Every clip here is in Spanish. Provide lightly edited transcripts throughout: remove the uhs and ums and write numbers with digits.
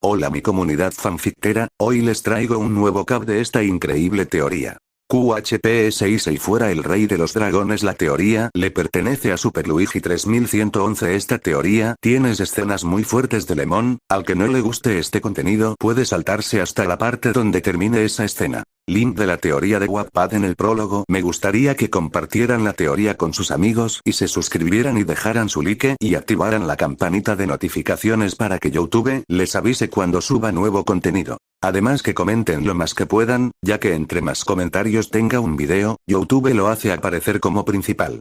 Hola mi comunidad fanfictera, hoy les traigo un nuevo cap de esta increíble teoría. QHPS Issei fuera el rey de los dragones. La teoría le pertenece a Super Luigi 3111. Esta teoría tiene escenas muy fuertes de Lemon. Al que no le guste este contenido puede saltarse hasta la parte donde termine esa escena. Link de la teoría de Wattpad en el prólogo. Me gustaría que compartieran la teoría con sus amigos y se suscribieran y dejaran su like y activaran la campanita de notificaciones para que YouTube les avise cuando suba nuevo contenido. Además que comenten lo más que puedan, ya que entre más comentarios tenga un video, YouTube lo hace aparecer como principal.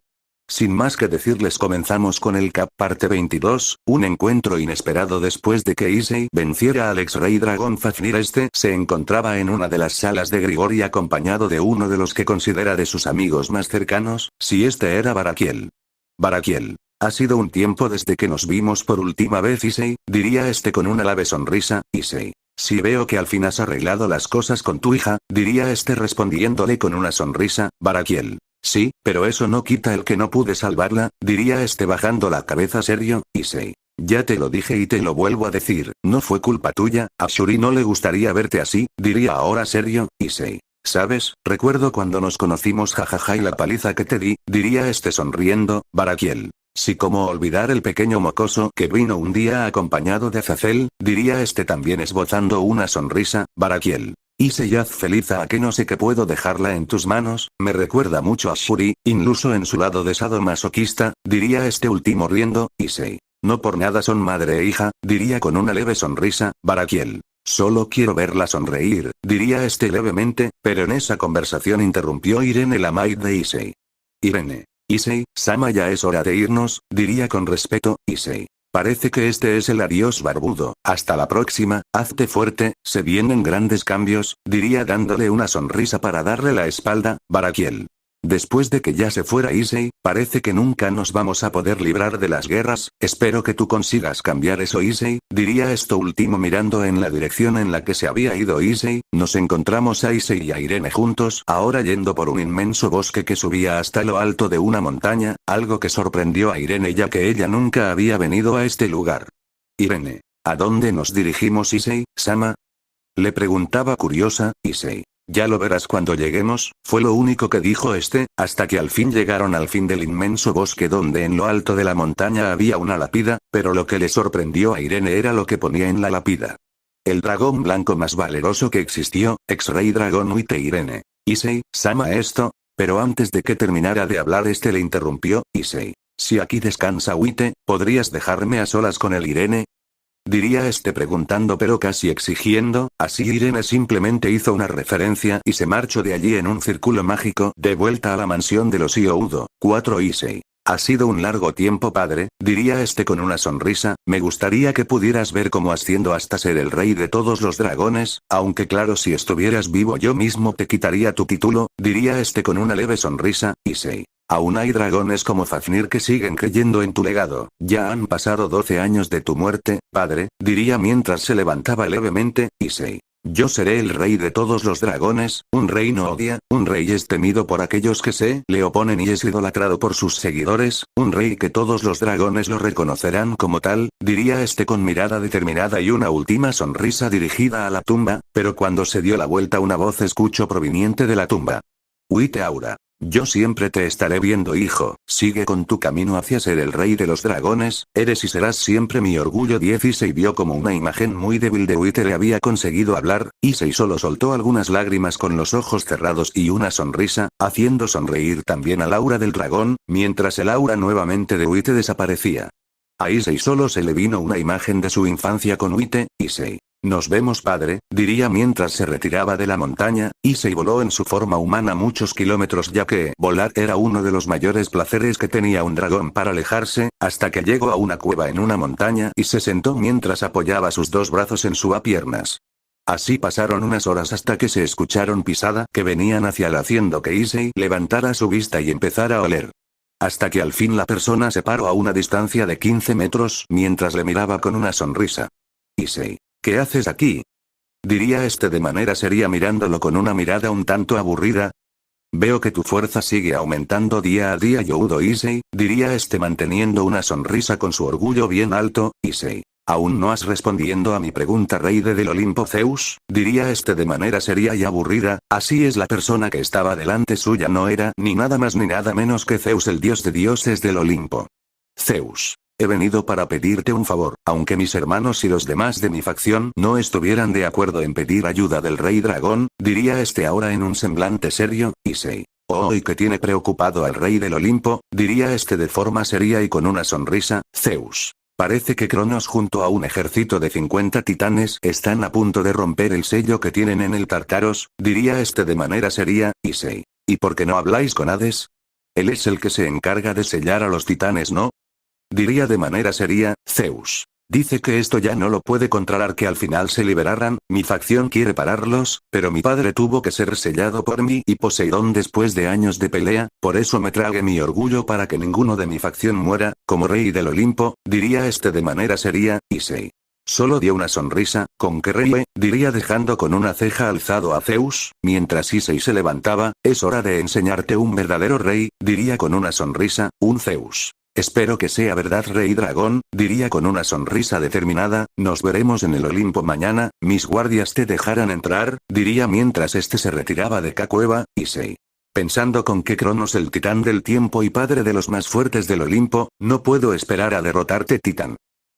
Sin más que decirles, comenzamos con el cap parte 22, un encuentro inesperado después de que Issei venciera al ex-rey dragón Fafnir. Este se encontraba en una de las salas de Grigori acompañado de uno de los que considera de sus amigos más cercanos, si este era Barakiel. Barakiel. Ha sido un tiempo desde que nos vimos por última vez, Issei, diría este con una leve sonrisa. Issei. Si veo que al fin has arreglado las cosas con tu hija, diría este respondiéndole con una sonrisa. Barakiel. Sí, pero eso no quita el que no pude salvarla, diría este bajando la cabeza serio. Issei. Ya te lo dije y te lo vuelvo a decir, no fue culpa tuya, a Shuri no le gustaría verte así, diría ahora serio. Issei. ¿Sabes? Recuerdo cuando nos conocimos, jajaja, y la paliza que te di, diría este sonriendo. Barakiel. Sí, como olvidar el pequeño mocoso que vino un día acompañado de Azazel, diría este también esbozando una sonrisa. Barakiel. Issei, haz feliz a que no sé que puedo dejarla en tus manos, me recuerda mucho a Shuri, incluso en su lado de sadomasoquista, diría este último riendo. Issei. No por nada son madre e hija, diría con una leve sonrisa. Barakiel. Solo quiero verla sonreír, diría este levemente, pero en esa conversación interrumpió Irene, la maid de Issei. Irene. Issei, Sama, ya es hora de irnos, diría con respeto. Issei. Parece que este es el adiós barbudo, hasta la próxima, hazte fuerte, se vienen grandes cambios, diría dándole una sonrisa para darle la espalda. Barakiel. Después de que ya se fuera Issei, parece que nunca nos vamos a poder librar de las guerras, espero que tú consigas cambiar eso, Issei, diría esto último mirando en la dirección en la que se había ido Issei. Nos encontramos a Issei y a Irene juntos, ahora yendo por un inmenso bosque que subía hasta lo alto de una montaña, algo que sorprendió a Irene ya que ella nunca había venido a este lugar. Irene. ¿A dónde nos dirigimos, Issei, Sama? Le preguntaba curiosa. Issei. Ya lo verás cuando lleguemos, fue lo único que dijo este, hasta que al fin llegaron al fin del inmenso bosque donde en lo alto de la montaña había una lápida, pero lo que le sorprendió a Irene era lo que ponía en la lápida. El dragón blanco más valeroso que existió, ex-rey dragón Wite. Irene. Issei, Sama, esto, pero antes de que terminara de hablar este le interrumpió. Issei. Si aquí descansa Wite, ¿podrías dejarme a solas con el Irene? Diría este preguntando pero casi exigiendo, así Irene simplemente hizo una referencia y se marchó de allí en un círculo mágico de vuelta a la mansión de los Ioudo. 4 Issei. Ha sido un largo tiempo, padre, diría este con una sonrisa, me gustaría que pudieras ver cómo asciendo hasta ser el rey de todos los dragones, aunque claro, si estuvieras vivo yo mismo te quitaría tu título, diría este con una leve sonrisa. Issei. Aún hay dragones como Fafnir que siguen creyendo en tu legado, ya han pasado 12 años de tu muerte, padre, diría mientras se levantaba levemente. Issei. Yo seré el rey de todos los dragones, un rey no odia, un rey es temido por aquellos que se le oponen y es idolatrado por sus seguidores, un rey que todos los dragones lo reconocerán como tal, diría este con mirada determinada y una última sonrisa dirigida a la tumba, pero cuando se dio la vuelta una voz escuchó proveniente de la tumba. Wite Aura. Yo siempre te estaré viendo, hijo, sigue con tu camino hacia ser el rey de los dragones, eres y serás siempre mi orgullo. 10 Issei vio como una imagen muy débil de Wite le había conseguido hablar, Issei solo soltó algunas lágrimas con los ojos cerrados y una sonrisa, haciendo sonreír también al aura del dragón, mientras el aura nuevamente de Wite desaparecía. A Issei solo se le vino una imagen de su infancia con Wite. Issei. Nos vemos, padre, diría mientras se retiraba de la montaña. Issei voló en su forma humana muchos kilómetros ya que volar era uno de los mayores placeres que tenía un dragón para alejarse, hasta que llegó a una cueva en una montaña y se sentó mientras apoyaba sus dos brazos en sus piernas. Así pasaron unas horas hasta que se escucharon pisadas que venían hacia él haciendo que Issei levantara su vista y empezara a oler. Hasta que al fin la persona se paró a una distancia de 15 metros mientras le miraba con una sonrisa. Issei. ¿Qué haces aquí? Diría este de manera seria mirándolo con una mirada un tanto aburrida. Veo que tu fuerza sigue aumentando día a día, Youdo Issei, diría este manteniendo una sonrisa con su orgullo bien alto. Issei. ¿Aún no has respondiendo a mi pregunta, rey del Olimpo Zeus? Diría este de manera seria y aburrida. Así es, la persona que estaba delante suya no era ni nada más ni nada menos que Zeus, el dios de dioses del Olimpo. Zeus. He venido para pedirte un favor, aunque mis hermanos y los demás de mi facción no estuvieran de acuerdo en pedir ayuda del rey dragón, diría este ahora en un semblante serio, Issei. Oh, y que tiene preocupado al rey del Olimpo, diría este de forma seria y con una sonrisa, Zeus. Parece que Cronos junto a un ejército de 50 titanes están a punto de romper el sello que tienen en el Tártaros, diría este de manera seria, Issei. ¿Y por qué no habláis con Hades? Él es el que se encarga de sellar a los titanes, ¿no? Diría de manera seria, Zeus. Dice que esto ya no lo puede controlar, que al final se liberaran. Mi facción quiere pararlos, pero mi padre tuvo que ser sellado por mí y Poseidón después de años de pelea, por eso me trague mi orgullo para que ninguno de mi facción muera, como rey del Olimpo, diría este de manera seria, Issei. Solo dio una sonrisa, con que ríe, diría dejando con una ceja alzado a Zeus, mientras Issei se levantaba, es hora de enseñarte un verdadero rey, diría con una sonrisa, un Zeus. Espero que sea verdad, rey dragón, diría con una sonrisa determinada, nos veremos en el Olimpo mañana, mis guardias te dejarán entrar, diría mientras este se retiraba de la cueva, Issei. Pensando con que Cronos, el titán del tiempo y padre de los más fuertes del Olimpo, no puedo esperar a derrotarte, titán.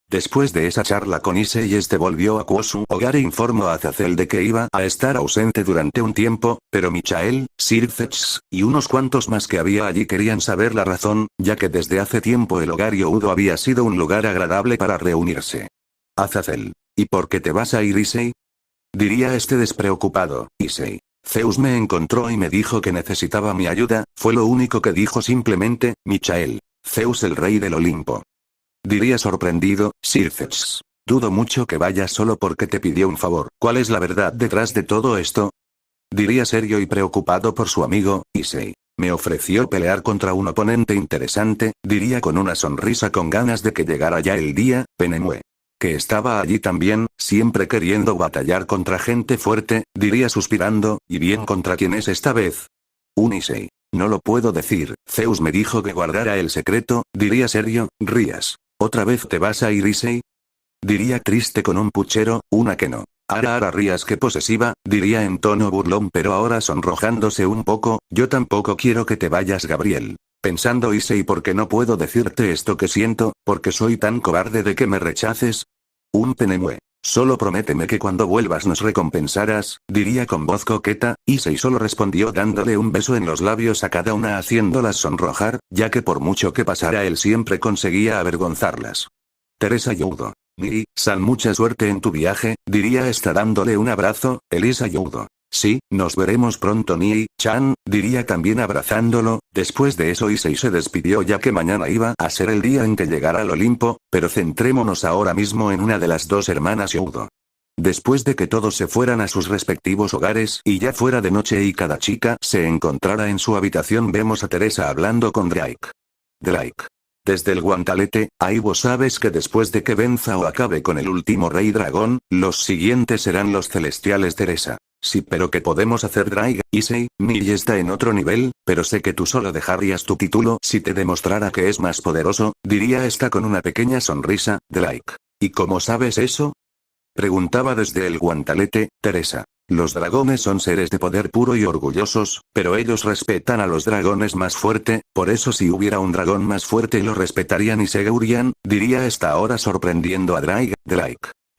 Después de esa charla con Issei, este volvió a su hogar e informó a Azazel de que iba a estar ausente durante un tiempo, pero Michael, Circex, y unos cuantos más que había allí querían saber la razón, ya que desde hace tiempo el hogar Youdo había sido un lugar agradable para reunirse. Azazel. ¿Y por qué te vas a ir, Issei? Diría este despreocupado, Issei. Zeus me encontró y me dijo que necesitaba mi ayuda, fue lo único que dijo simplemente, Michael. Zeus, el rey del Olimpo. Diría sorprendido, Circex. Dudo mucho que vayas solo porque te pidió un favor. ¿Cuál es la verdad detrás de todo esto? Diría serio y preocupado por su amigo, Issei. Me ofreció pelear contra un oponente interesante, diría con una sonrisa con ganas de que llegara ya el día, Penemue. Que estaba allí también, siempre queriendo batallar contra gente fuerte, diría suspirando, ¿y bien contra quién es esta vez? Un Issei. No lo puedo decir, Zeus me dijo que guardara el secreto, diría serio, rías. ¿Otra vez te vas a ir, Issei? Diría triste con un puchero, una que no. Ara rías, que posesiva, diría en tono burlón pero ahora sonrojándose un poco, yo tampoco quiero que te vayas, Gabriel. Pensando, Issei, ¿por qué no puedo decirte esto que siento? ¿Porque soy tan cobarde de que me rechaces? Un Penemue. Solo prométeme que cuando vuelvas nos recompensarás, diría con voz coqueta, Issei solo respondió dándole un beso en los labios a cada una haciéndolas sonrojar, ya que por mucho que pasara él siempre conseguía avergonzarlas. Teresa Youdo. Ni, San, mucha suerte en tu viaje, diría esta dándole un abrazo, Elisa Youdo. Sí, nos veremos pronto, Nii-chan, diría también abrazándolo. Después de eso Issei se despidió ya que mañana iba a ser el día en que llegara al Olimpo, pero centrémonos ahora mismo en una de las dos hermanas Youdo. Después de que todos se fueran a sus respectivos hogares y ya fuera de noche y cada chica se encontrara en su habitación, vemos a Teresa hablando con Drake. Drake. Desde el guantelete, Aibo, sabes que después de que venza o acabe con el último rey dragón, los siguientes serán los celestiales, Teresa. Sí, pero ¿qué podemos hacer, Drake? Issei, Nii está en otro nivel, pero sé que tú solo dejarías tu título si te demostrara que es más poderoso, diría esta con una pequeña sonrisa, Drake. ¿Y cómo sabes eso? Preguntaba desde el guantelete, Teresa. Los dragones son seres de poder puro y orgullosos, pero ellos respetan a los dragones más fuerte, por eso si hubiera un dragón más fuerte lo respetarían y seguirían, diría esta ahora sorprendiendo a Drake.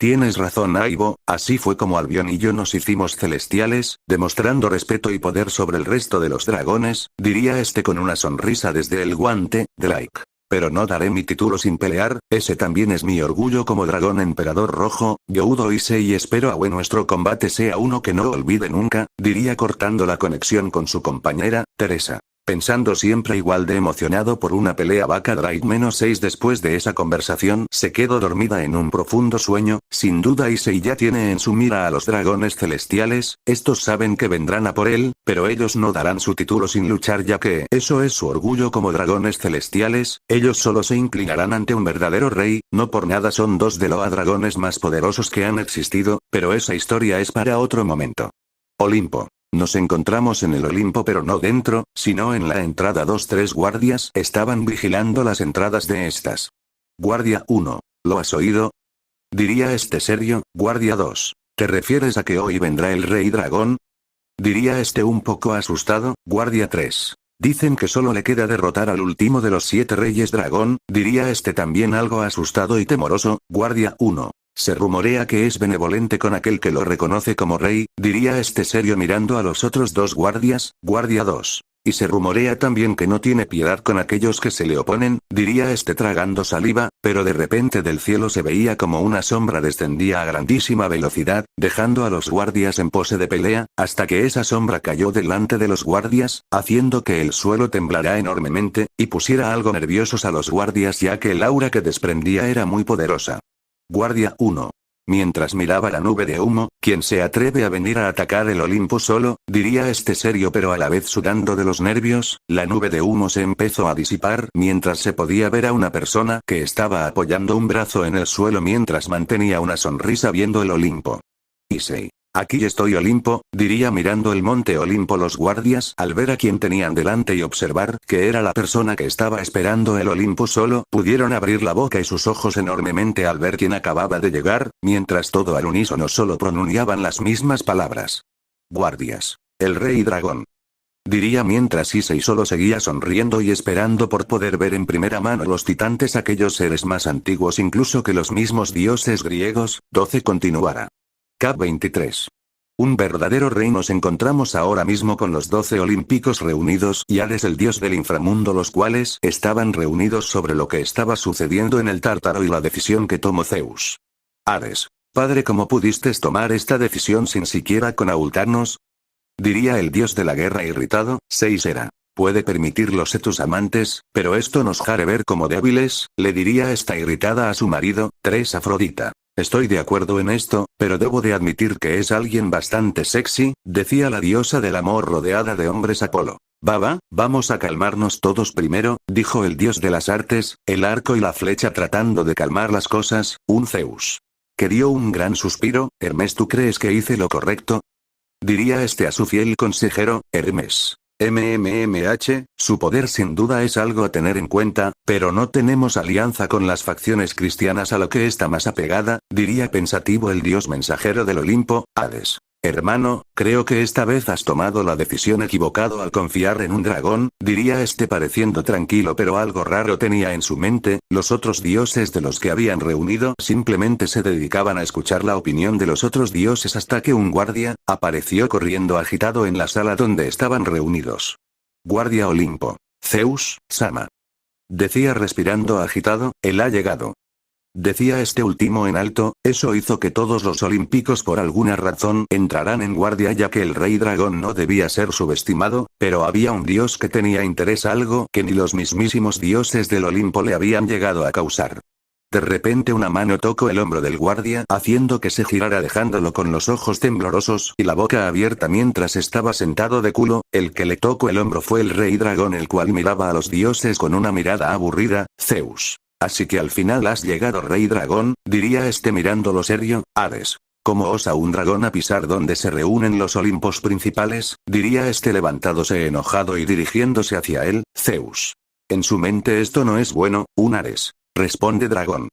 Tienes razón, Aibo, así fue como Albion y yo nos hicimos celestiales, demostrando respeto y poder sobre el resto de los dragones, diría este con una sonrisa desde el guante, Drake. Pero no daré mi título sin pelear, ese también es mi orgullo como dragón emperador rojo, Youdo Issei, y espero a que nuestro combate sea uno que no olvide nunca, diría cortando la conexión con su compañera, Teresa. Pensando siempre igual de emocionado por una pelea, vaca Drake -6 después de esa conversación se quedó dormida en un profundo sueño, sin duda Issei ya tiene en su mira a los dragones celestiales, estos saben que vendrán a por él, pero ellos no darán su título sin luchar ya que eso es su orgullo como dragones celestiales, ellos solo se inclinarán ante un verdadero rey, no por nada son dos de los dragones más poderosos que han existido, pero esa historia es para otro momento. Olimpo. Nos encontramos en el Olimpo pero no dentro, sino en la entrada. 2-3 guardias estaban vigilando las entradas de estas. Guardia 1. ¿Lo has oído? Diría este serio, guardia 2. ¿Te refieres a que hoy vendrá el rey dragón? Diría este un poco asustado, guardia 3. Dicen que solo le queda derrotar al último de los 7 reyes dragón, diría este también algo asustado y temoroso, guardia 1. Se rumorea que es benevolente con aquel que lo reconoce como rey, diría este serio mirando a los otros 2 guardias, guardia 2. Y se rumorea también que no tiene piedad con aquellos que se le oponen, diría este tragando saliva, pero de repente del cielo se veía como una sombra descendía a grandísima velocidad, dejando a los guardias en pose de pelea, hasta que esa sombra cayó delante de los guardias, haciendo que el suelo temblara enormemente, y pusiera algo nerviosos a los guardias ya que el aura que desprendía era muy poderosa. Guardia 1. Mientras miraba la nube de humo, ¿quién se atreve a venir a atacar el Olimpo solo? Diría este serio pero a la vez sudando de los nervios, la nube de humo se empezó a disipar mientras se podía ver a una persona que estaba apoyando un brazo en el suelo mientras mantenía una sonrisa viendo el Olimpo. Issei. Aquí estoy Olimpo, diría mirando el monte Olimpo los guardias al ver a quien tenían delante y observar que era la persona que estaba esperando el Olimpo solo, pudieron abrir la boca y sus ojos enormemente al ver quién acababa de llegar, mientras todo al unísono solo pronunciaban las mismas palabras. Guardias. El rey dragón. Diría mientras Issei solo seguía sonriendo y esperando por poder ver en primera mano los titantes aquellos seres más antiguos incluso que los mismos dioses griegos, 12 continuara. Cap 23. Un verdadero rey nos encontramos ahora mismo con los 12 olímpicos reunidos y Hades el dios del inframundo los cuales estaban reunidos sobre lo que estaba sucediendo en el Tártaro y la decisión que tomó Zeus. Hades. Padre, ¿cómo pudiste tomar esta decisión sin siquiera consultarnos? Diría el dios de la guerra irritado, 6 era. Puede permitirlo tus amantes, pero esto nos hará ver como débiles, le diría esta irritada a su marido, 3 Afrodita. Estoy de acuerdo en esto, pero debo de admitir que es alguien bastante sexy, decía la diosa del amor rodeada de hombres Apolo. Baba, vamos a calmarnos todos primero, dijo el dios de las artes, el arco y la flecha tratando de calmar las cosas, un Zeus. Que dio un gran suspiro, Hermes, ¿tú crees que hice lo correcto? Diría este a su fiel consejero, Hermes. Su poder sin duda es algo a tener en cuenta, pero no tenemos alianza con las facciones cristianas a lo que está más apegada, diría pensativo el dios mensajero del Olimpo, Hades. Hermano, creo que esta vez has tomado la decisión equivocada al confiar en un dragón, diría este pareciendo tranquilo pero algo raro tenía en su mente, los otros dioses de los que habían reunido simplemente se dedicaban a escuchar la opinión de los otros dioses hasta que un guardia apareció corriendo agitado en la sala donde estaban reunidos. Guardia Olimpo. Zeus, Sama. Decía respirando agitado, él ha llegado. Decía este último en alto, eso hizo que todos los olímpicos por alguna razón entraran en guardia ya que el rey dragón no debía ser subestimado, pero había un dios que tenía interés algo que ni los mismísimos dioses del Olimpo le habían llegado a causar. De repente una mano tocó el hombro del guardia haciendo que se girara dejándolo con los ojos temblorosos y la boca abierta mientras estaba sentado de culo, el que le tocó el hombro fue el rey dragón el cual miraba a los dioses con una mirada aburrida, Zeus. Así que al final has llegado rey dragón, diría este mirándolo serio, Hades. ¿Cómo osa un dragón a pisar donde se reúnen los Olimpos principales? Diría este levantándose enojado y dirigiéndose hacia él, Zeus. En su mente esto no es bueno, un Ares. Responde dragón.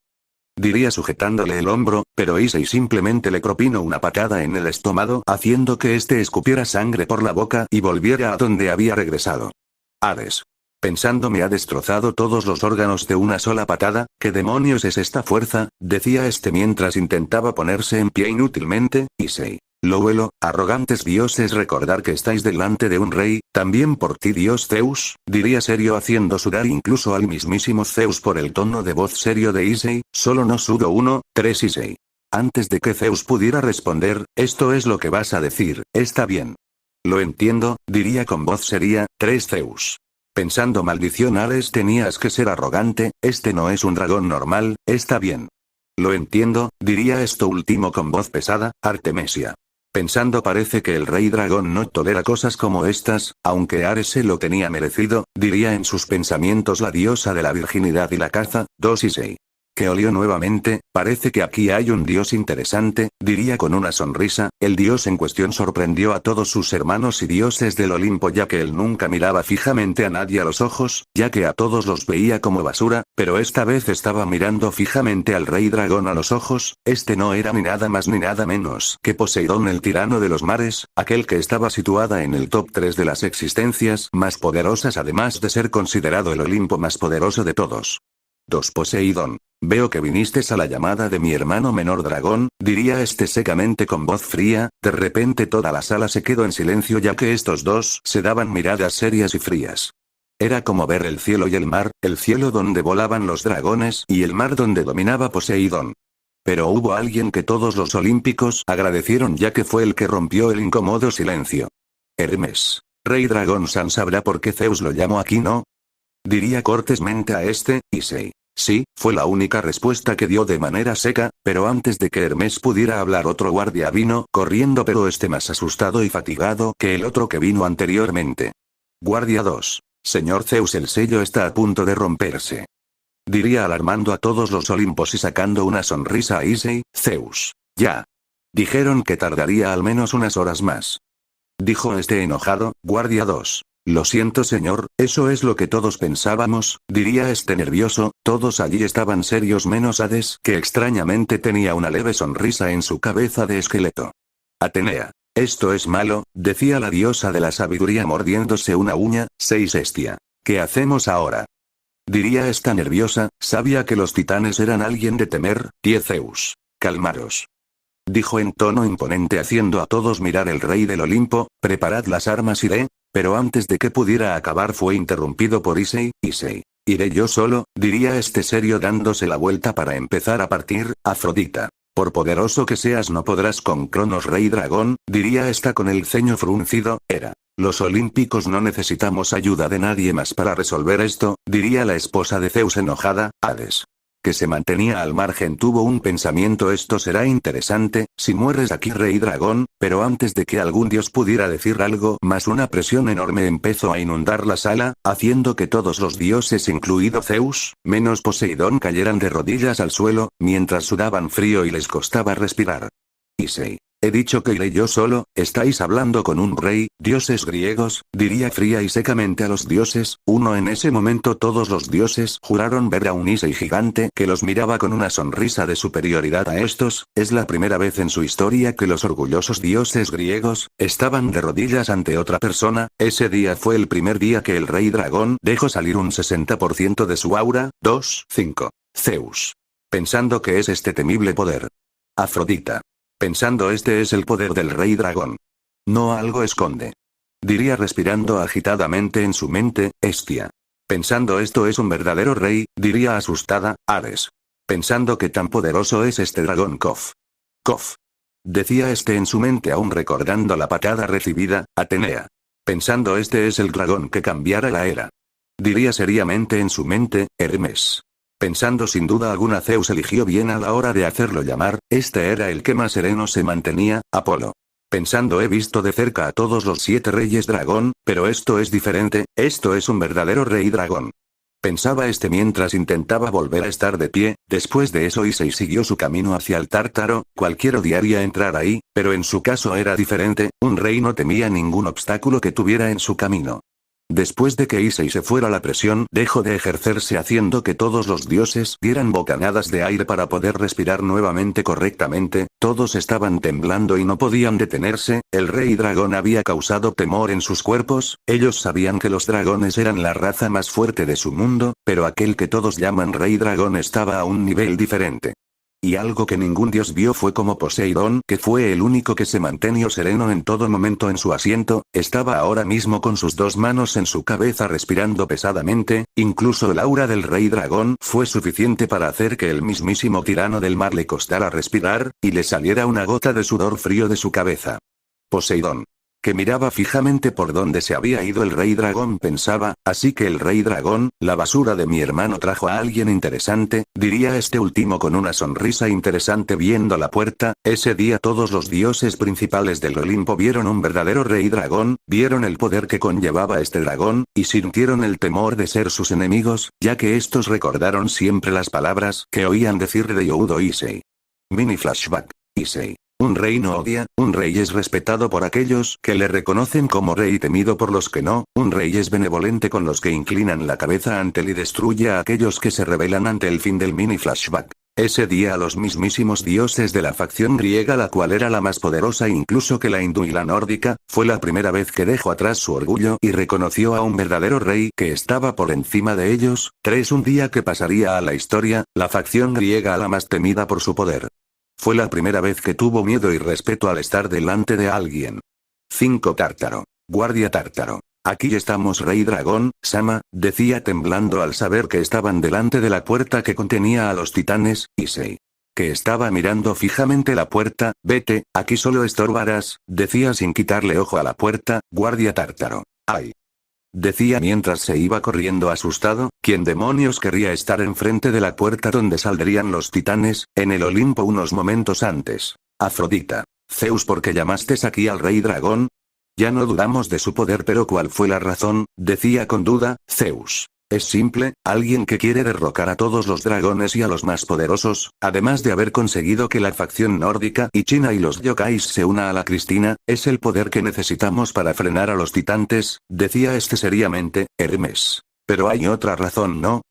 Diría sujetándole el hombro, pero Issei simplemente le propinó una patada en el estómago haciendo que este escupiera sangre por la boca y volviera a donde había regresado. Hades. Pensando me ha destrozado todos los órganos de una sola patada, ¿qué demonios es esta fuerza? Decía este mientras intentaba ponerse en pie inútilmente, Issei. Lo vuelo, arrogantes dioses recordar que estáis delante de un rey, también por ti dios Zeus, diría serio haciendo sudar incluso al mismísimo Zeus por el tono de voz serio de Issei, solo no sudo 1, 3 Issei. Antes de que Zeus pudiera responder, esto es lo que vas a decir, está bien. Lo entiendo, diría con voz seria, 3 Zeus. Pensando maldición Hades tenías que ser arrogante, este no es un dragón normal, está bien. Lo entiendo, diría esto último con voz pesada, Artemisia. Pensando parece que el rey dragón no tolera cosas como estas, aunque Ares se lo tenía merecido, diría en sus pensamientos la diosa de la virginidad y la caza, 2 Issei. que olió nuevamente. Parece que aquí hay un dios interesante, diría con una sonrisa. El dios en cuestión sorprendió a todos sus hermanos y dioses del Olimpo, ya que él nunca miraba fijamente a nadie a los ojos, ya que a todos los veía como basura, pero esta vez estaba mirando fijamente al rey dragón a los ojos. Este no era ni nada más ni nada menos que Poseidón, el tirano de los mares, aquel que estaba situada en el top 3 de las existencias más poderosas, además de ser considerado el Olimpo más poderoso de todos. 2. Poseidón. Veo que viniste a la llamada de mi hermano menor dragón, diría este secamente con voz fría. De repente toda la sala se quedó en silencio, ya que estos dos se daban miradas serias y frías. Era como ver el cielo y el mar, el cielo donde volaban los dragones y el mar donde dominaba Poseidón. Pero hubo alguien que todos los olímpicos agradecieron, ya que fue el que rompió el incómodo silencio. Hermes. Rey dragón San sabrá por qué Zeus lo llamó aquí, ¿no? Diría cortésmente a este, Isei. Sí, fue la única respuesta que dio de manera seca, pero antes de que Hermes pudiera hablar, otro guardia vino corriendo, pero este más asustado y fatigado que el otro que vino anteriormente. Guardia 2. Señor Zeus, el sello está a punto de romperse. Diría alarmando a todos los Olimpos y sacando una sonrisa a Isei. Zeus. Ya. Dijeron que tardaría al menos unas horas más. Dijo este enojado. Guardia 2. Lo siento señor, eso es lo que todos pensábamos, diría este nervioso. Todos allí estaban serios menos Hades, que extrañamente tenía una leve sonrisa en su cabeza de esqueleto. Atenea. Esto es malo, decía la diosa de la sabiduría mordiéndose una uña. 6. Hestia. ¿Qué hacemos ahora? Diría esta nerviosa. Sabía que los titanes eran alguien de temer. 10. Zeus. Calmaros. Dijo en tono imponente, haciendo a todos mirar. El rey del Olimpo. Preparad las armas, iré. Pero antes de que pudiera acabar fue interrumpido por Isei. Isei. Iré yo solo, diría este serio dándose la vuelta para empezar a partir. Afrodita. Por poderoso que seas no podrás con Cronos rey dragón, diría esta con el ceño fruncido. Los olímpicos no necesitamos ayuda de nadie más para resolver esto, diría la esposa de Zeus enojada. Hades, que se mantenía al margen, tuvo un pensamiento. Esto será interesante, si mueres aquí rey dragón. Pero antes de que algún dios pudiera decir algo más, una presión enorme empezó a inundar la sala, haciendo que todos los dioses, incluido Zeus, menos Poseidón, cayeran de rodillas al suelo, mientras sudaban frío y les costaba respirar. Isei. He dicho que iré yo solo, estáis hablando con un rey. Dioses griegos, diría fría y secamente a los dioses. En ese momento todos los dioses juraron ver a un Isei gigante que los miraba con una sonrisa de superioridad a estos. Es la primera vez en su historia que los orgullosos dioses griegos estaban de rodillas ante otra persona. Ese día fue el primer día que el rey dragón dejó salir un 60% de su aura. 5. Zeus. Pensando que es este temible poder. Afrodita. Pensando este es el poder del rey dragón. No algo esconde. Diría respirando agitadamente en su mente. Hestia. Pensando esto es un verdadero rey, diría asustada. Ares. Pensando que tan poderoso es este dragón. Kof. Decía este en su mente, aún recordando la patada recibida. Atenea. Pensando este es el dragón que cambiara la era. Diría seriamente en su mente. Hermes. Pensando sin duda alguna Zeus eligió bien a la hora de hacerlo llamar. Este era el que más sereno se mantenía. Apolo. Pensando he visto de cerca a todos los 7 reyes dragón, pero esto es diferente, esto es un verdadero rey dragón. Pensaba este mientras intentaba volver a estar de pie. Después de eso Isei siguió su camino hacia el Tártaro. Cualquiera odiaría entrar ahí, pero en su caso era diferente. Un rey no temía ningún obstáculo que tuviera en su camino. Después de que Isei se fuera, la presión dejó de ejercerse, haciendo que todos los dioses dieran bocanadas de aire para poder respirar nuevamente correctamente. Todos estaban temblando y no podían detenerse. El rey dragón había causado temor en sus cuerpos. Ellos sabían que los dragones eran la raza más fuerte de su mundo, pero aquel que todos llaman rey dragón estaba a un nivel diferente. Y algo que ningún dios vio fue como Poseidón, que fue el único que se mantenía sereno en todo momento en su asiento, estaba ahora mismo con sus 2 manos en su cabeza respirando pesadamente. Incluso el aura del rey dragón fue suficiente para hacer que el mismísimo tirano del mar le costara respirar, y le saliera una gota de sudor frío de su cabeza. Poseidón. que miraba fijamente por donde se había ido el rey dragón. Pensaba, así que el rey dragón, la basura de mi hermano trajo a alguien interesante, diría este último con una sonrisa interesante viendo la puerta. Ese día todos los dioses principales del Olimpo vieron un verdadero rey dragón, vieron el poder que conllevaba este dragón, y sintieron el temor de ser sus enemigos, ya que estos recordaron siempre las palabras que oían decir de Youdo Issei. Mini flashback. Issei. Un rey no odia, un rey es respetado por aquellos que le reconocen como rey y temido por los que no, un rey es benevolente con los que inclinan la cabeza ante él y destruye a aquellos que se rebelan ante el fin del mini flashback. Ese día a los mismísimos dioses de la facción griega, la cual era la más poderosa incluso que la hindú y la nórdica, fue la primera vez que dejó atrás su orgullo y reconoció a un verdadero rey que estaba por encima de ellos. Un día que pasaría a la historia, la facción griega a la más temida por su poder. Fue la primera vez que tuvo miedo y respeto al estar delante de alguien. 5 Tártaro. Guardia Tártaro. Aquí estamos rey dragón, Sama, decía temblando al saber que estaban delante de la puerta que contenía a los titanes, Issei. Que estaba mirando fijamente la puerta. Vete, aquí solo estorbarás, decía sin quitarle ojo a la puerta, guardia Tártaro. ¡Ay! Decía mientras se iba corriendo asustado. ¿Quién demonios querría estar enfrente de la puerta donde saldrían los titanes, en el Olimpo unos momentos antes? Afrodita. Zeus, ¿por qué llamaste aquí al rey dragón? Ya no dudamos de su poder, pero ¿cuál fue la razón? Decía con duda, Zeus. Es simple, alguien que quiere derrocar a todos los dragones y a los más poderosos, además de haber conseguido que la facción nórdica y china y los yokais se una a la Cristina, es el poder que necesitamos para frenar a los titantes, decía este seriamente, Hermes. Pero hay otra razón, ¿no?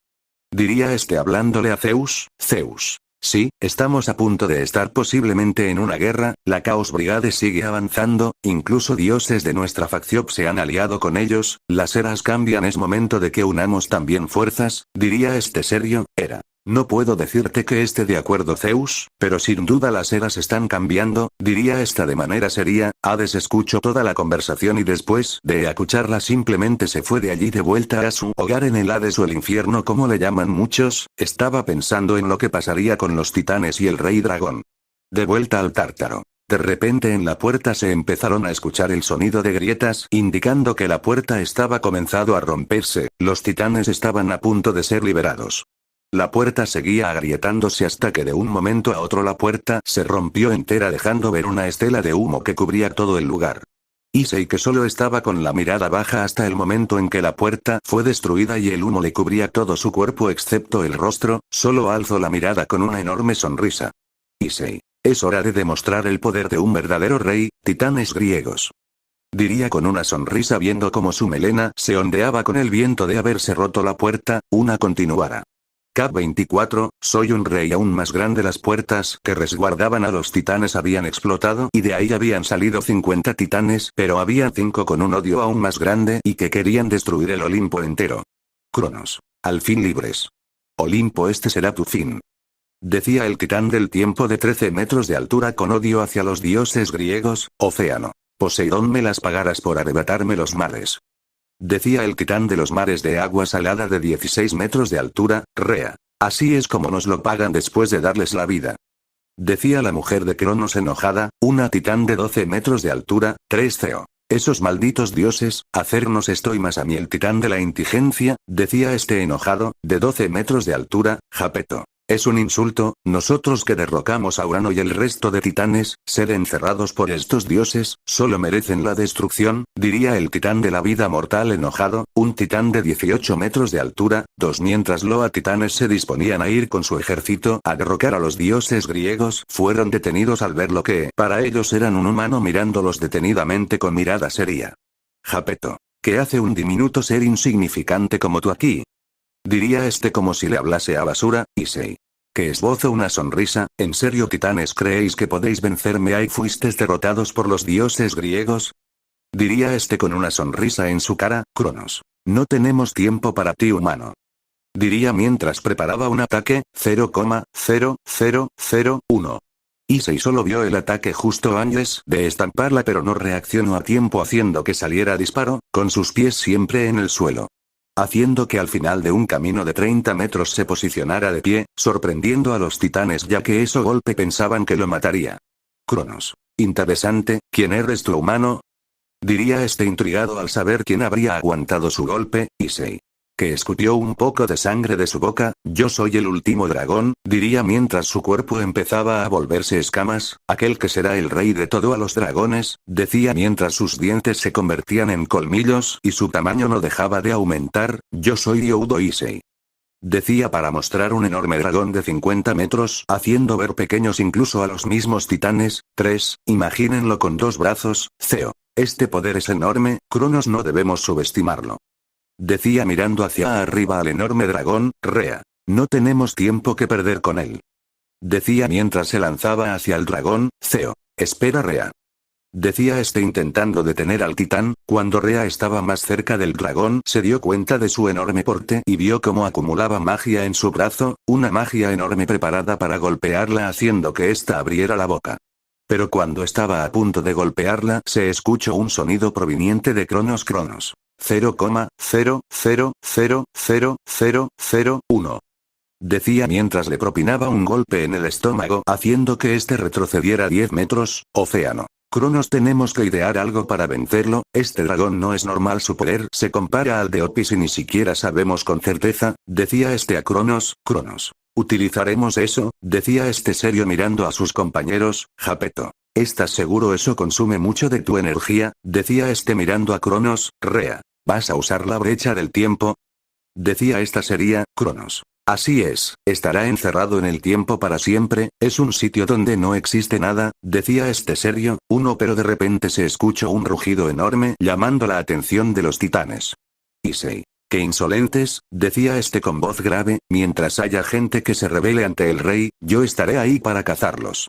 Diría este hablándole a Zeus, Zeus. Sí, estamos a punto de estar posiblemente en una guerra, la Chaos Brigade sigue avanzando, incluso dioses de nuestra facción se han aliado con ellos, las eras cambian, es momento de que unamos también fuerzas, diría este serio, era. No puedo decirte que esté de acuerdo Zeus, pero sin duda las eras están cambiando, diría esta de manera seria. Hades escuchó toda la conversación y después de escucharla simplemente se fue de allí de vuelta a su hogar en el Hades o el infierno como le llaman muchos, estaba pensando en lo que pasaría con los titanes y el rey dragón. De vuelta al Tártaro. De repente en la puerta se empezaron a escuchar el sonido de grietas, indicando que la puerta estaba comenzando a romperse, los titanes estaban a punto de ser liberados. La puerta seguía agrietándose hasta que de un momento a otro la puerta se rompió entera dejando ver una estela de humo que cubría todo el lugar. Issei, que solo estaba con la mirada baja hasta el momento en que la puerta fue destruida y el humo le cubría todo su cuerpo excepto el rostro, solo alzó la mirada con una enorme sonrisa. Issei. Es hora de demostrar el poder de un verdadero rey, titanes griegos. Diría con una sonrisa viendo cómo su melena se ondeaba con el viento de haberse roto la puerta, una continuara. Cap 24, soy un rey aún más grande. Las puertas que resguardaban a los titanes habían explotado y de ahí habían salido 50 titanes, pero había 5 con un odio aún más grande y que querían destruir el Olimpo entero. Cronos. Al fin libres. Olimpo, este será tu fin. Decía el titán del tiempo de 13 metros de altura con odio hacia los dioses griegos. Océano. Poseidón, me las pagarás por arrebatarme los mares. Decía el titán de los mares de agua salada de 16 metros de altura, Rea. Así es como nos lo pagan después de darles la vida. Decía la mujer de Cronos enojada, una titán de 12 metros de altura, 3 Theo. Esos malditos dioses, hacernos esto y más a mí. El titán de la indigencia, decía este enojado, de 12 metros de altura, Japeto. Es un insulto, nosotros que derrocamos a Urano y el resto de titanes, ser encerrados por estos dioses, solo merecen la destrucción, diría el titán de la vida mortal enojado, un titán de 18 metros de altura, 2 mientras los titanes se disponían a ir con su ejército a derrocar a los dioses griegos, fueron detenidos al ver lo que, para ellos eran un humano mirándolos detenidamente con mirada seria. Japeto. ¿Qué hace un diminuto ser insignificante como tú aquí? Diría este como si le hablase a basura, Issei. Que esbozo una sonrisa, ¿en serio titanes creéis que podéis vencerme? ¿Ahí fuisteis derrotados por los dioses griegos? Diría este con una sonrisa en su cara, Cronos. No tenemos tiempo para ti humano. Diría mientras preparaba un ataque, 0,0001. Issei solo vio el ataque justo antes de estamparla pero no reaccionó a tiempo haciendo que saliera disparo, con sus pies siempre en el suelo. Haciendo que al final de un camino de 30 metros se posicionara de pie, sorprendiendo a los titanes ya que ese golpe pensaban que lo mataría. Cronos. Interesante, ¿quién eres tú humano? diría este intrigado al saber quién habría aguantado su golpe, Issei. Que escupió un poco de sangre de su boca. Yo soy el último dragón, diría mientras su cuerpo empezaba a volverse escamas, aquel que será el rey de todo a los dragones, decía mientras sus dientes se convertían en colmillos y su tamaño no dejaba de aumentar. Yo soy Youdo Issei. Decía para mostrar un enorme dragón de 50 metros, haciendo ver pequeños incluso a los mismos titanes. 3, imagínenlo con 2 brazos, Zeo. Este poder es enorme, Cronos, no debemos subestimarlo. Decía mirando hacia arriba al enorme dragón, Rea. No tenemos tiempo que perder con él. Decía mientras se lanzaba hacia el dragón, Zeo. Espera, Rea. Decía este intentando detener al titán. Cuando Rea estaba más cerca del dragón se dio cuenta de su enorme porte y vio cómo acumulaba magia en su brazo, una magia enorme preparada para golpearla haciendo que ésta abriera la boca. Pero cuando estaba a punto de golpearla se escuchó un sonido proveniente de Cronos. 0,0000001. Decía mientras le propinaba un golpe en el estómago haciendo que este retrocediera 10 metros, Océano. Cronos, tenemos que idear algo para vencerlo, este dragón no es normal, su poder se compara al de Opis y ni siquiera sabemos con certeza, decía este a Cronos. Utilizaremos eso, decía este serio mirando a sus compañeros. Japeto. ¿Estás seguro? Eso consume mucho de tu energía, decía este mirando a Cronos. Rea. ¿Vas a usar la brecha del tiempo? Decía esta sería. Cronos. Así es, estará encerrado en el tiempo para siempre, es un sitio donde no existe nada, decía este serio. Pero de repente se escuchó un rugido enorme llamando la atención de los titanes. Issei. ¡Qué insolentes!, decía este con voz grave, mientras haya gente que se rebele ante el rey, yo estaré ahí para cazarlos.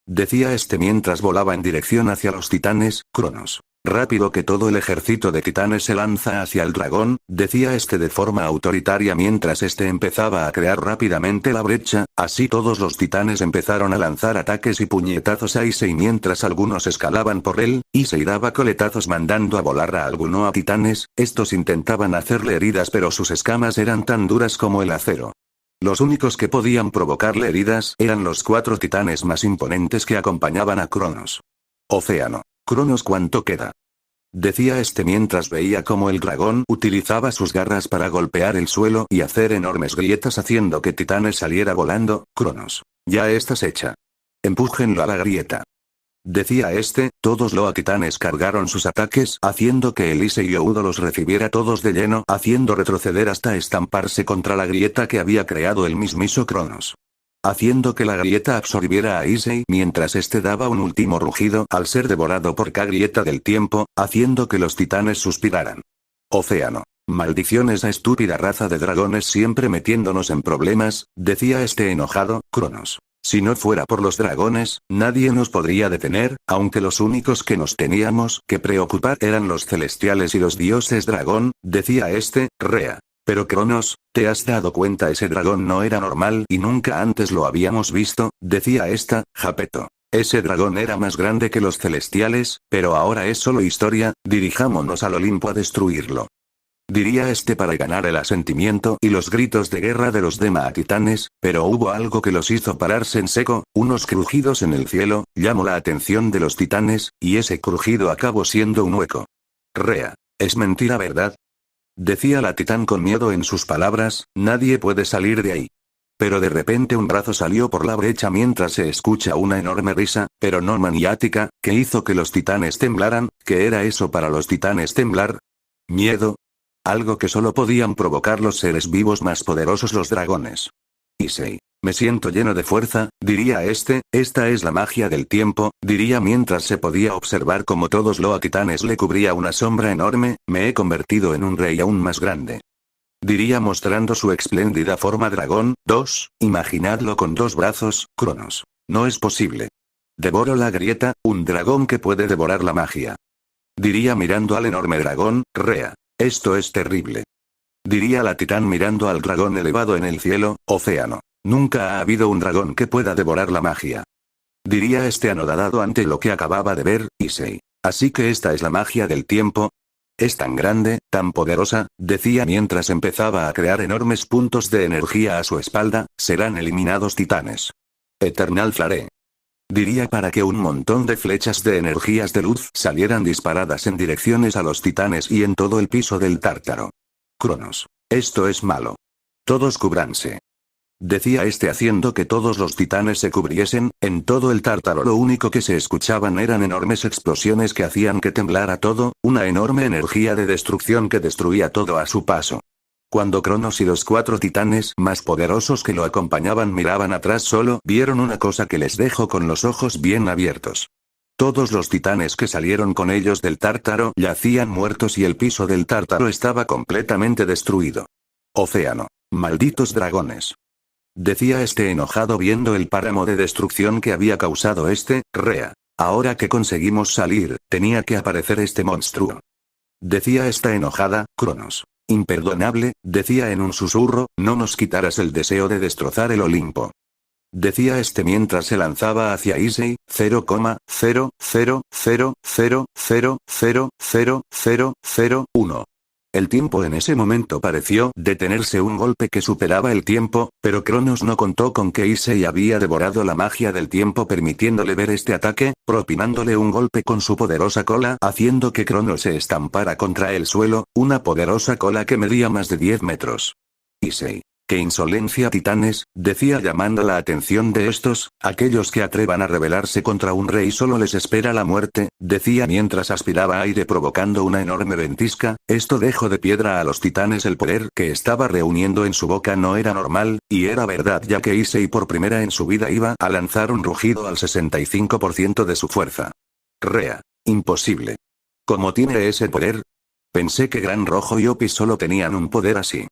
Decía este mientras volaba en dirección hacia los titanes. Cronos. Rápido que todo el ejército de titanes se lanza hacia el dragón, decía este de forma autoritaria mientras este empezaba a crear rápidamente la brecha, así todos los titanes empezaron a lanzar ataques y puñetazos a Issei mientras algunos escalaban por él, Issei daba coletazos mandando a volar a alguno a titanes, estos intentaban hacerle heridas pero sus escamas eran tan duras como el acero. Los únicos que podían provocarle heridas eran los 4 titanes más imponentes que acompañaban a Cronos. Océano. Cronos, ¿cuánto queda? Decía este mientras veía cómo el dragón utilizaba sus garras para golpear el suelo y hacer enormes grietas haciendo que titanes saliera volando. Cronos. Ya estás hecha. Empújenlo a la grieta. Decía este, todos los titanes cargaron sus ataques haciendo que Elise y Youdo los recibiera todos de lleno haciendo retroceder hasta estamparse contra la grieta que había creado el mismísimo Cronos. Haciendo que la grieta absorbiera a Issei mientras este daba un último rugido al ser devorado por K grieta del tiempo, haciendo que los titanes suspiraran. Océano. Maldición, esa estúpida raza de dragones siempre metiéndonos en problemas, decía este enojado. Cronos. Si no fuera por los dragones, nadie nos podría detener, aunque los únicos que nos teníamos que preocupar eran los celestiales y los dioses dragón, decía este. Rea. Pero Cronos, ¿te has dado cuenta? Ese dragón no era normal y nunca antes lo habíamos visto, decía esta. Japeto. Ese dragón era más grande que los celestiales, pero ahora es solo historia, dirijámonos al Olimpo a destruirlo. Diría este para ganar el asentimiento y los gritos de guerra de los demás titanes, pero hubo algo que los hizo pararse en seco, unos crujidos en el cielo, llamó la atención de los titanes, y ese crujido acabó siendo un hueco. Rea. Es mentira, ¿verdad? Decía la titán con miedo en sus palabras, nadie puede salir de ahí. Pero de repente un brazo salió por la brecha mientras se escucha una enorme risa, pero no maniática, que hizo que los titanes temblaran. ¿Qué era eso para los titanes temblar? Miedo. Algo que solo podían provocar los seres vivos más poderosos, los dragones. Issei. Me siento lleno de fuerza, diría este, esta es la magia del tiempo, diría mientras se podía observar como todos los titanes le cubría una sombra enorme, me he convertido en un rey aún más grande. Diría mostrando su espléndida forma dragón. 2, imaginadlo con 2 brazos. Cronos. No es posible. Devoro la grieta, un dragón que puede devorar la magia. Diría mirando al enorme dragón. Rea. Esto es terrible. Diría la titán mirando al dragón elevado en el cielo. Océano. Nunca ha habido un dragón que pueda devorar la magia. Diría este anodado ante lo que acababa de ver. Issei. Así que esta es la magia del tiempo. Es tan grande, tan poderosa, decía mientras empezaba a crear enormes puntos de energía a su espalda, serán eliminados titanes. Eternal Flare. diría para que un montón de flechas de energías de luz salieran disparadas en direcciones a los titanes y en todo el piso del Tártaro. Cronos. Esto es malo. Todos cúbranse. Decía este haciendo que todos los titanes se cubriesen. En todo el Tártaro lo único que se escuchaban eran enormes explosiones que hacían que temblara todo, una enorme energía de destrucción que destruía todo a su paso. Cuando Cronos y los 4 titanes más poderosos que lo acompañaban miraban atrás solo vieron una cosa que les dejó con los ojos bien abiertos. Todos los titanes que salieron con ellos del Tártaro yacían muertos y el piso del Tártaro estaba completamente destruido. Océano. Malditos dragones. Decía este enojado viendo el páramo de destrucción que había causado Rea. Ahora que conseguimos salir, tenía que aparecer este monstruo. Decía esta enojada, Cronos. Imperdonable, decía en un susurro, no nos quitaras el deseo de destrozar el Olimpo. Decía este mientras se lanzaba hacia Isei, 0,00000000001. El tiempo en ese momento pareció detenerse, un golpe que superaba el tiempo, pero Cronos no contó con que Issei había devorado la magia del tiempo permitiéndole ver este ataque, propinándole un golpe con su poderosa cola haciendo que Cronos se estampara contra el suelo, una poderosa cola que medía más de 10 metros. Issei. ¡Qué insolencia, titanes!, decía llamando la atención de estos, aquellos que atrevan a rebelarse contra un rey solo les espera la muerte, decía mientras aspiraba aire provocando una enorme ventisca. Esto dejó de piedra a los titanes. El poder que estaba reuniendo en su boca no era normal, y era verdad ya que Issei por primera en su vida iba a lanzar un rugido al 65% de su fuerza. Rea. Imposible. ¿Cómo tiene ese poder? Pensé que Gran Rojo y Opi solo tenían un poder así.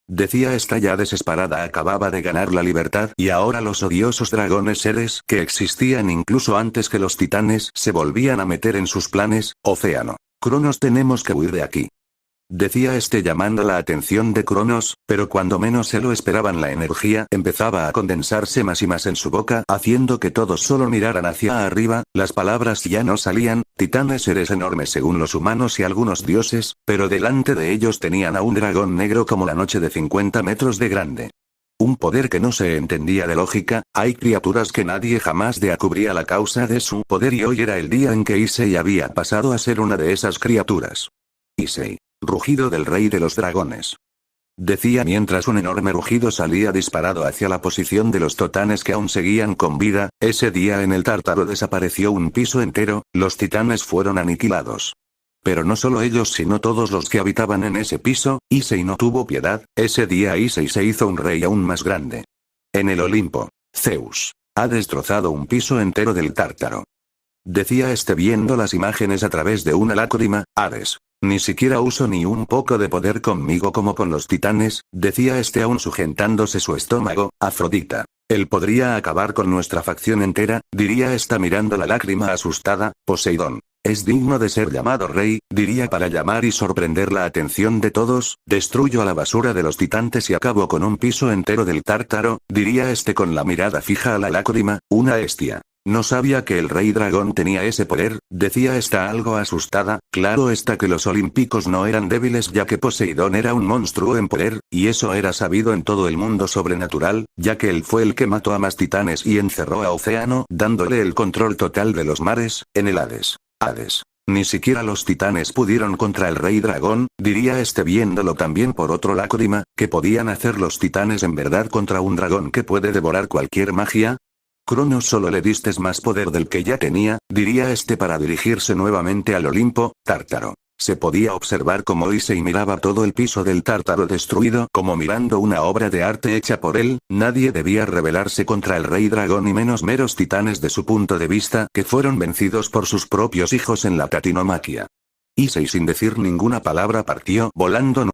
Decía esta ya desesperada, acababa de ganar la libertad y ahora los odiosos dragones, seres que existían incluso antes que los titanes, se volvían a meter en sus planes. Océano. Cronos, tenemos que huir de aquí. Decía este llamando la atención de Cronos, pero cuando menos se lo esperaban la energía empezaba a condensarse más y más en su boca, haciendo que todos solo miraran hacia arriba. Las palabras ya no salían. Titanes, seres enormes según los humanos y algunos dioses, pero delante de ellos tenían a un dragón negro como la noche de 50 metros de grande. Un poder que no se entendía de lógica. Hay criaturas que nadie jamás descubría la causa de su poder y hoy era el día en que Issei había pasado a ser una de esas criaturas. Issei. Rugido del rey de los dragones. Decía mientras un enorme rugido salía disparado hacia la posición de los titanes que aún seguían con vida. Ese día en el Tártaro desapareció un piso entero, los titanes fueron aniquilados. Pero no solo ellos sino todos los que habitaban en ese piso. Issei no tuvo piedad. Ese día Issei se hizo un rey aún más grande. En el Olimpo, Zeus ha destrozado un piso entero del Tártaro. Decía este viendo las imágenes a través de una lágrima. Ares. Ni siquiera uso ni un poco de poder conmigo como con los titanes, decía este aún sujetándose su estómago. Afrodita. Él podría acabar con nuestra facción entera, diría esta mirando la lágrima asustada. Poseidón. Es digno de ser llamado rey, diría para llamar y sorprender la atención de todos. Destruyo a la basura de los titanes y acabo con un piso entero del Tártaro, diría este con la mirada fija a la lágrima. Una bestia. No sabía que el rey dragón tenía ese poder, decía esta algo asustada. Claro está que los olímpicos no eran débiles ya que Poseidón era un monstruo en poder, y eso era sabido en todo el mundo sobrenatural, ya que él fue el que mató a más titanes y encerró a Océano, dándole el control total de los mares, en el Hades. Hades. Ni siquiera los titanes pudieron contra el rey dragón, diría este viéndolo también por otro lágrima. ¿Qué podían hacer los titanes en verdad contra un dragón que puede devorar cualquier magia? Cronos, solo le distes más poder del que ya tenía, diría este para dirigirse nuevamente al Olimpo, Tártaro. Se podía observar cómo Issei miraba todo el piso del Tártaro destruido como mirando una obra de arte hecha por él. Nadie debía rebelarse contra el rey dragón y menos meros titanes de su punto de vista que fueron vencidos por sus propios hijos en la tatinomaquia. Issei sin decir ninguna palabra partió volando